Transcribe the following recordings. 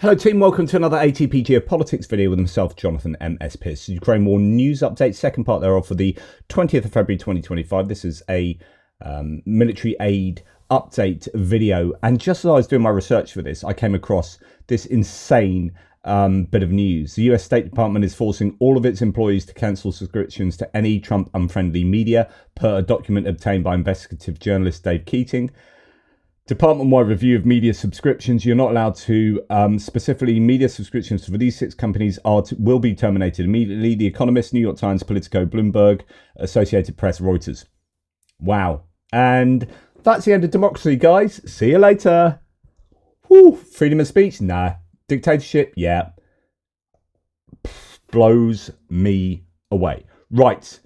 Hello team, welcome to another ATP Geopolitics video with myself, Jonathan MS Pearce. Ukraine War news update, second part thereof for the 20th of February 2025. This is a military aid update video, and just as I was doing my research for this, I came across this insane bit of news. The US State Department is forcing all of its employees to cancel subscriptions to any Trump-unfriendly media, per a document obtained by investigative journalist Dave Keating. Department-wide review of media subscriptions. You're not allowed to, specifically media subscriptions for these six companies will be terminated immediately. The Economist, New York Times, Politico, Bloomberg, Associated Press, Reuters. Wow. And that's the end of democracy, guys. See you later. Whew. Freedom of speech? Nah. Dictatorship? Yeah. Blows me away. Right.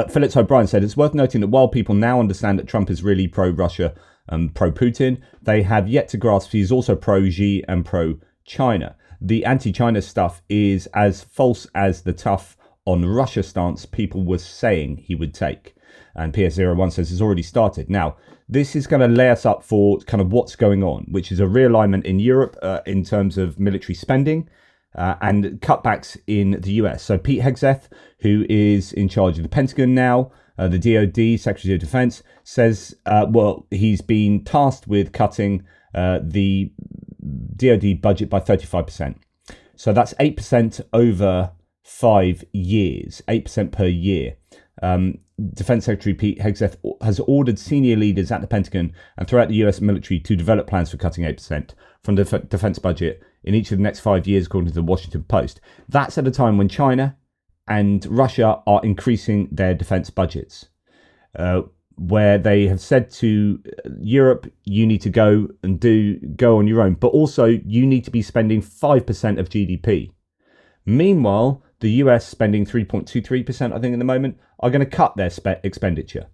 Phillips O'Brien said, it's worth noting that while people now understand that Trump is really pro-Russia and pro-Putin, they have yet to grasp he's also pro-Xi and pro-China. The anti-China stuff is as false as the tough on Russia stance people were saying he would take. And PS01 says it's already started. Now, this is going to lay us up for kind of what's going on, which is a realignment in Europe in terms of military spending. And cutbacks in the US. So Pete Hegseth, who is in charge of the Pentagon now, the DOD, Secretary of Defense, says, he's been tasked with cutting the DOD budget by 35%. So that's 8% over 5 years, 8% per year. Defense Secretary Pete Hegseth has ordered senior leaders at the Pentagon and throughout the US military to develop plans for cutting 8% from the defense budget in each of the next 5 years, according to the Washington Post. That's at a time when China and Russia are increasing their defense budgets, where they have said to Europe, you need to go on your own, but also you need to be spending 5% of GDP. Meanwhile, the US spending 3.23%, I think, at the moment, are going to cut their expenditure.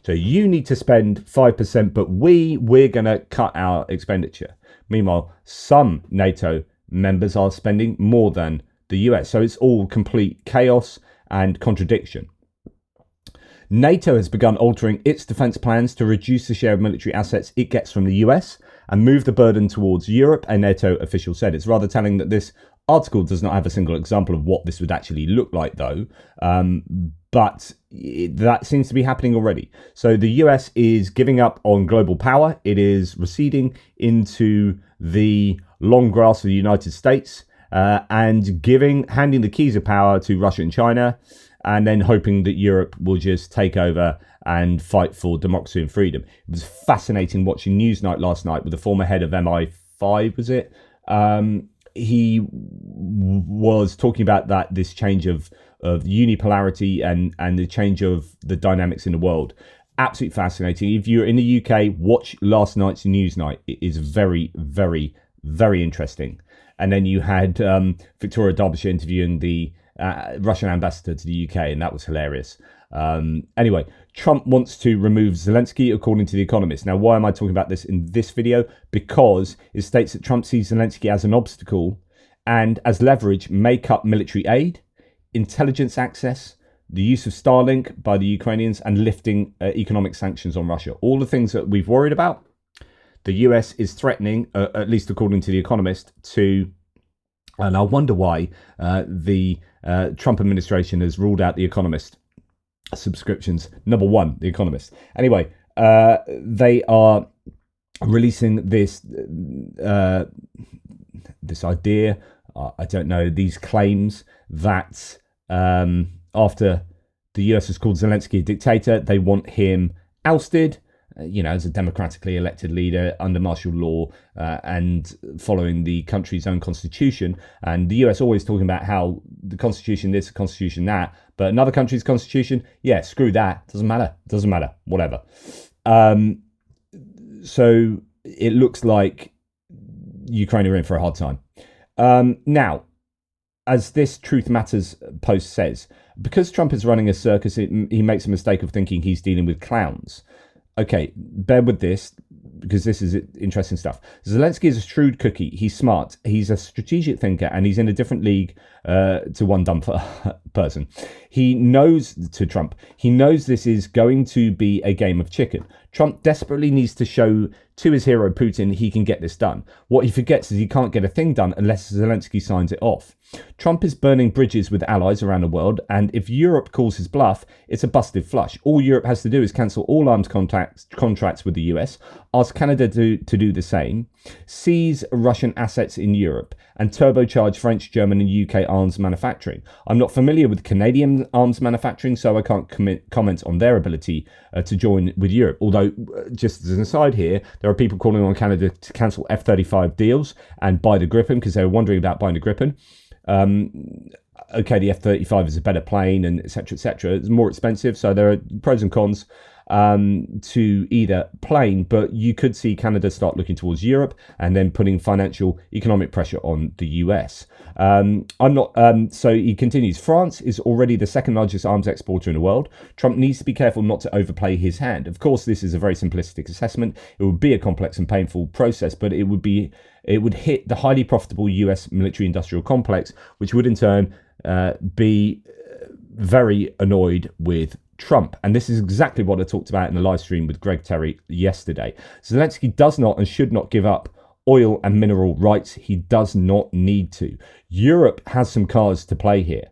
So you need to spend 5%, but we're going to cut our expenditure. Meanwhile, some NATO members are spending more than the US. So it's all complete chaos and contradiction. NATO has begun altering its defense plans to reduce the share of military assets it gets from the US and move the burden towards Europe, a NATO official said. It's rather telling that this article does not have a single example of what this would actually look like, though. But that seems to be happening already. So the US is giving up on global power. It is receding into the long grass of the United States and handing the keys of power to Russia and China, and then hoping that Europe will just take over and fight for democracy and freedom. It was fascinating watching Newsnight last night with the former head of MI5, was it? He was talking about this change of unipolarity and the change of the dynamics in the world. Absolutely fascinating. If you're in the UK, watch last night's Newsnight. It is very, very, very interesting. And then you had Victoria Derbyshire interviewing the Russian ambassador to the UK, and that was hilarious. Anyway, Trump wants to remove Zelensky, according to The Economist. Now, why am I talking about this in this video? Because it states that Trump sees Zelensky as an obstacle and as leverage may cut military aid, intelligence access, the use of Starlink by the Ukrainians, and lifting economic sanctions on Russia. All the things that we've worried about, the US is threatening, at least according to The Economist, to... And I wonder why the Trump administration has ruled out The Economist subscriptions. Number one, The Economist. Anyway, they are releasing this idea, I don't know, these claims that after the US has called Zelensky a dictator, they want him ousted, as a democratically elected leader under martial law and following the country's own constitution. And the US always talking about how the constitution this, the constitution that, but another country's constitution, yeah, screw that. Doesn't matter. Whatever. So it looks like Ukraine are in for a hard time. Now, as this Truth Matters post says, because Trump is running a circus, he makes a mistake of thinking he's dealing with clowns. Okay, bear with this, because this is interesting stuff. Zelensky is a shrewd cookie. He's smart. He's a strategic thinker, and he's in a different league to one dumb person. He knows this is going to be a game of chicken. Trump desperately needs to show to his hero Putin he can get this done. What he forgets is he can't get a thing done unless Zelensky signs it off. Trump is burning bridges with allies around the world, and if Europe calls his bluff, it's a busted flush. All Europe has to do is cancel all arms contracts with the US, ask Canada to do the same, seize Russian assets in Europe, and turbocharge French, German, and UK arms manufacturing. I'm not familiar with Canadian arms manufacturing, so I can't comment on their ability to join with Europe. Although, just as an aside here, there are people calling on Canada to cancel F-35 deals and buy the Gripen because they were wondering about buying the Gripen. Okay, the F-35 is a better plane, and etc., etc. It's more expensive, so there are pros and cons to either plane, but you could see Canada start looking towards Europe and then putting financial economic pressure on the US. So he continues, France is already the second largest arms exporter in the world. Trump needs to be careful not to overplay his hand. Of course, this is a very simplistic assessment. It would be a complex and painful process, but it would hit the highly profitable US military industrial complex, which would in turn be very annoyed with Trump. And this is exactly what I talked about in the live stream with Greg Terry yesterday. Zelensky does not and should not give up oil and mineral rights. He does not need to. Europe has some cards to play here.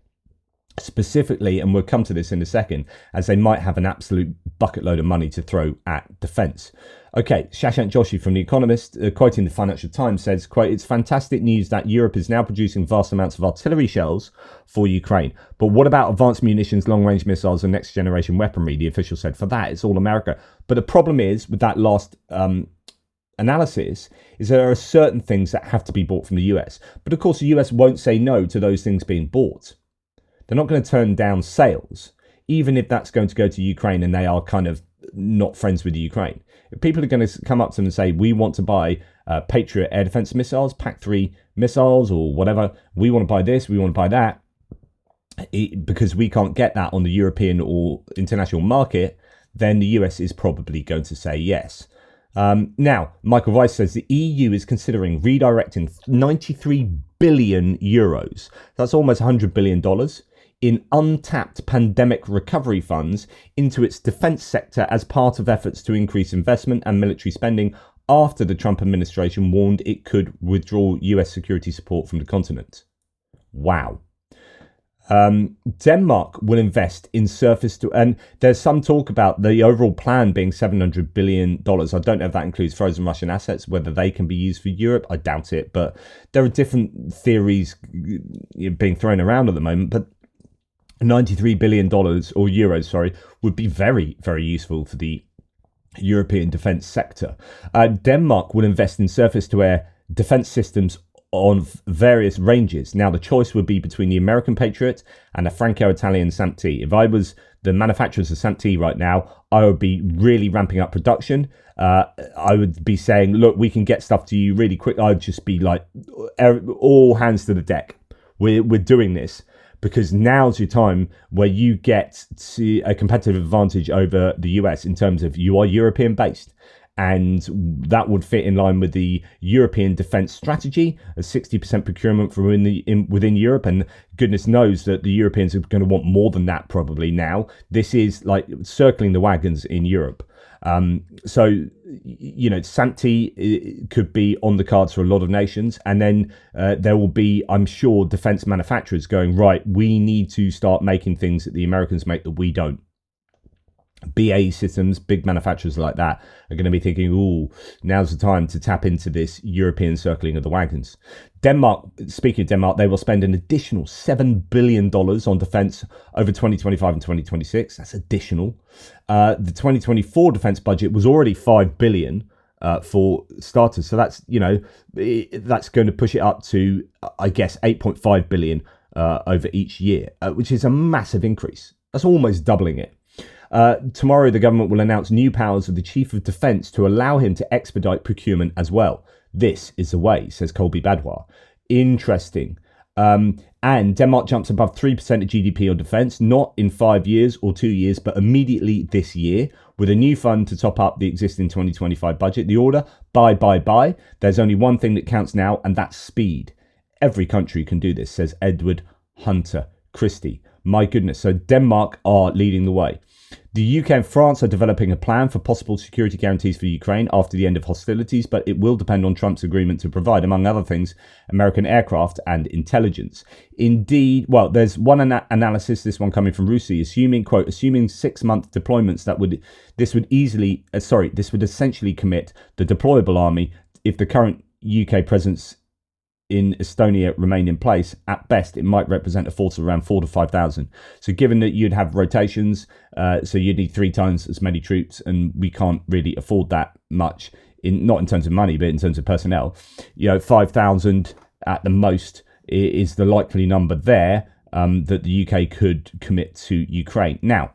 Specifically, and we'll come to this in a second, as they might have an absolute bucket load of money to throw at defence. Okay, Shashank Joshi from The Economist, quoting the Financial Times, says, quote, "It's fantastic news that Europe is now producing vast amounts of artillery shells for Ukraine. But what about advanced munitions, long-range missiles and next-generation weaponry?" The official said, "For that, it's all America." But the problem is, with that last analysis, is there are certain things that have to be bought from the US. But of course, the US won't say no to those things being bought. They're not going to turn down sales, even if that's going to go to Ukraine and they are kind of not friends with Ukraine. If people are going to come up to them and say, we want to buy Patriot air defense missiles, PAC-3 missiles or whatever, we want to buy this, we want to buy that, because we can't get that on the European or international market, then the US is probably going to say yes. Now, Michael Weiss says the EU is considering redirecting 93 billion euros. That's almost $100 billion in untapped pandemic recovery funds into its defense sector as part of efforts to increase investment and military spending after the Trump administration warned it could withdraw US security support from the continent. Wow. Denmark will invest in surface to, and there's some talk about the overall plan being $700 billion. I don't know if that includes frozen Russian assets, whether they can be used for Europe. I doubt it, but there are different theories being thrown around at the moment. But $93 billion or euros, sorry, would be very, very useful for the European defense sector. Denmark will invest in surface to air defense systems on various ranges. Now, the choice would be between the American Patriot and a Franco-Italian SAMP-T. If I was the manufacturers of SAMP-T right now, I would be really ramping up production. I would be saying, look, we can get stuff to you really quick. I'd just be like, all hands to the deck. We're doing this because now's your time where you get to a competitive advantage over the US in terms of you are European based. And that would fit in line with the European defence strategy, a 60% procurement from within Europe. And goodness knows that the Europeans are going to want more than that probably now. This is like circling the wagons in Europe. So, you know, SAMP-T could be on the cards for a lot of nations. And then there will be, I'm sure, defence manufacturers going, right, we need to start making things that the Americans make that we don't. BAE Systems, big manufacturers like that, are going to be thinking, ooh, now's the time to tap into this European circling of the wagons. Denmark, speaking of Denmark, they will spend an additional $7 billion on defence over 2025 and 2026. That's additional. The 2024 defence budget was already $5 billion for starters. So that's, you know, that's going to push it up to, I guess, $8.5 billion over each year, which is a massive increase. That's almost doubling it. Tomorrow, the government will announce new powers of the Chief of Defence to allow him to expedite procurement as well. This is the way, says Colby Badwa. Interesting. And Denmark jumps above 3% of GDP on defence, not in 5 years or 2 years, but immediately this year, with a new fund to top up the existing 2025 budget. The order, buy. There's only one thing that counts now, and that's speed. Every country can do this, says Edward Hunter Christie. My goodness. So Denmark are leading the way. The UK and France are developing a plan for possible security guarantees for Ukraine after the end of hostilities, but it will depend on Trump's agreement to provide, among other things, American aircraft and intelligence. Indeed, well, there's one analysis, this one coming from Rusi, assuming 6-month deployments this would essentially commit the deployable army if the current UK presence in Estonia remain in place. At best, it might represent a force of around 4,000 to 5,000. So given that you'd have rotations, so you'd need 3 times as many troops, and we can't really afford that much, not in terms of money, but in terms of personnel. 5,000 at the most is the likely number there that the UK could commit to Ukraine. Now,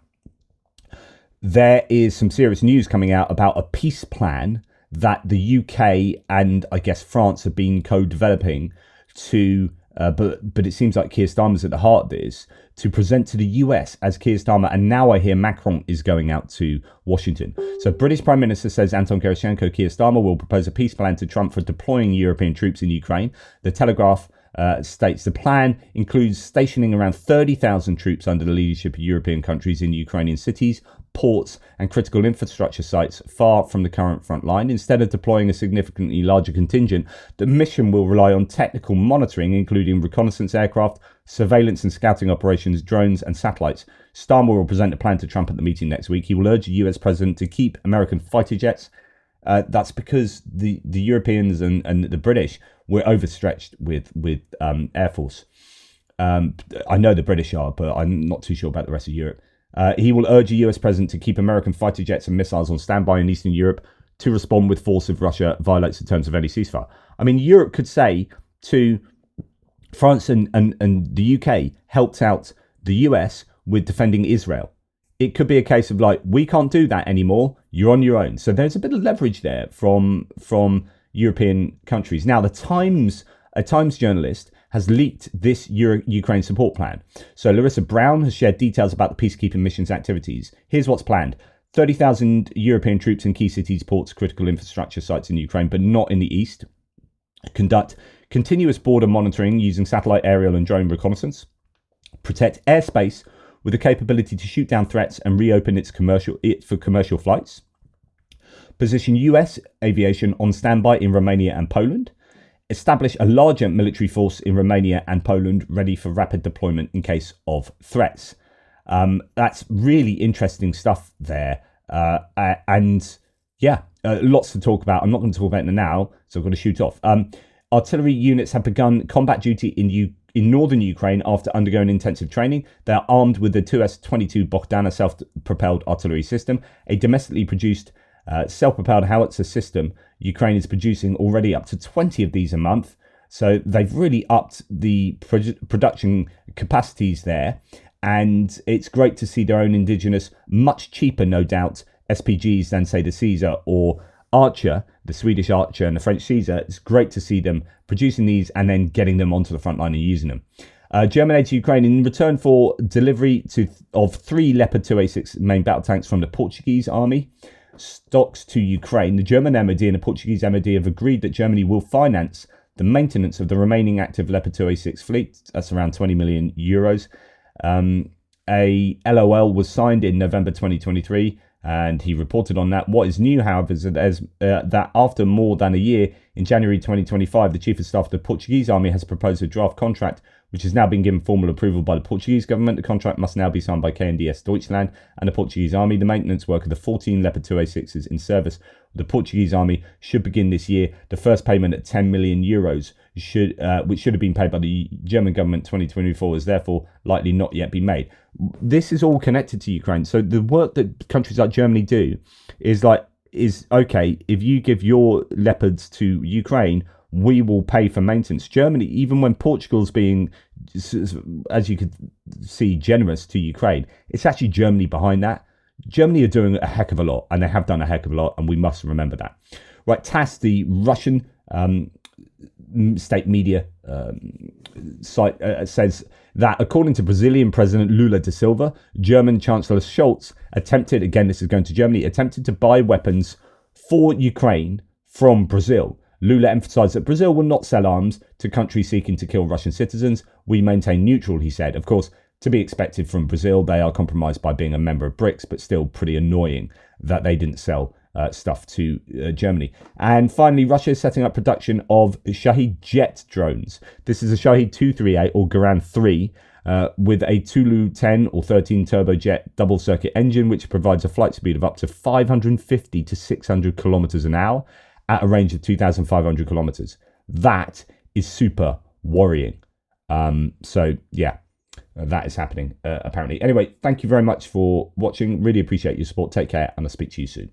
there is some serious news coming out about a peace plan that the UK and I guess France have been co-developing to, but it seems like Keir Starmer's at the heart of this, to present to the US as Keir Starmer, and now I hear Macron is going out to Washington. So British Prime Minister says Anton Gerashenko, Keir Starmer will propose a peace plan to Trump for deploying European troops in Ukraine. The Telegraph states the plan includes stationing around 30,000 troops under the leadership of European countries in Ukrainian cities, ports and critical infrastructure sites far from the current front line. Instead of deploying a significantly larger contingent, the mission will rely on technical monitoring, including reconnaissance aircraft, surveillance and scouting operations, drones and satellites. Starmer will present a plan to Trump at the meeting next week. He will urge the US president to keep American fighter jets. That's because the Europeans and the British were overstretched with Air Force. I know the British are, but I'm not too sure about the rest of Europe. He will urge the US president to keep American fighter jets and missiles on standby in Eastern Europe to respond with force if Russia violates the terms of any ceasefire. I mean, Europe could say to France and the UK helped out the US with defending Israel. It could be a case of like, we can't do that anymore. You're on your own. So there's a bit of leverage there from European countries. Now, a Times journalist has leaked this Ukraine support plan. So Larissa Brown has shared details about the peacekeeping mission's activities. Here's what's planned. 30,000 European troops in key cities, ports, critical infrastructure sites in Ukraine, but not in the east. Conduct continuous border monitoring using satellite, aerial and drone reconnaissance. Protect airspace with the capability to shoot down threats and reopen it for commercial flights. Position US aviation on standby in Romania and Poland. Establish a larger military force in Romania and Poland ready for rapid deployment in case of threats. That's really interesting stuff there. Lots to talk about. I'm not going to talk about it now, so I've got to shoot off. Artillery units have begun combat duty in northern Ukraine after undergoing intensive training. They are armed with the 2S-22 Bogdana self-propelled artillery system, a domestically produced self-propelled howitzer system. Ukraine is producing already up to 20 of these a month. So they've really upped the production capacities there. And it's great to see their own indigenous, much cheaper, no doubt, SPGs than, say, the Caesar or Archer, the Swedish Archer and the French Caesar. It's great to see them producing these and then getting them onto the front line and using them. German aid to Ukraine in return for delivery of 3 Leopard 2A6 main battle tanks from the Portuguese army. Stocks to Ukraine. The German MOD and the Portuguese MOD have agreed that Germany will finance the maintenance of the remaining active Leopard 2A6 fleet. That's around 20 million euros. A LOL was signed in November 2023, and he reported on that. What is new, however, is that after more than a year, in January 2025, the Chief of Staff of the Portuguese Army has proposed a draft contract, which has now been given formal approval by the Portuguese government. The contract must now be signed by KNDS Deutschland and the Portuguese Army. The maintenance work of the 14 Leopard 2A6s in service with the Portuguese Army should begin this year. The first payment at 10 million euros, which should have been paid by the German government 2024, is therefore likely not yet be made. This is all connected to Ukraine. So the work that countries like Germany do is okay, if you give your Leopards to Ukraine, we will pay for maintenance. Germany, even when Portugal's being, as you could see, generous to Ukraine, it's actually Germany behind that. Germany are doing a heck of a lot, and they have done a heck of a lot, and we must remember that. Right, TASS, the Russian state media site, says that according to Brazilian President Lula da Silva, German Chancellor Scholz attempted to buy weapons for Ukraine from Brazil. Lula emphasized that Brazil will not sell arms to countries seeking to kill Russian citizens. We maintain neutral, he said. Of course, to be expected from Brazil. They are compromised by being a member of BRICS, but still pretty annoying that they didn't sell stuff to Germany. And finally, Russia is setting up production of Shahed jet drones. This is a Shahed 238 or Garan 3 with a Tulu 10 or 13 turbojet double circuit engine, which provides a flight speed of up to 550 to 600 kilometers an hour at a range of 2,500 kilometers. That is super worrying. So yeah, that is happening apparently. Anyway, thank you very much for watching. Really appreciate your support. Take care, and I'll speak to you soon.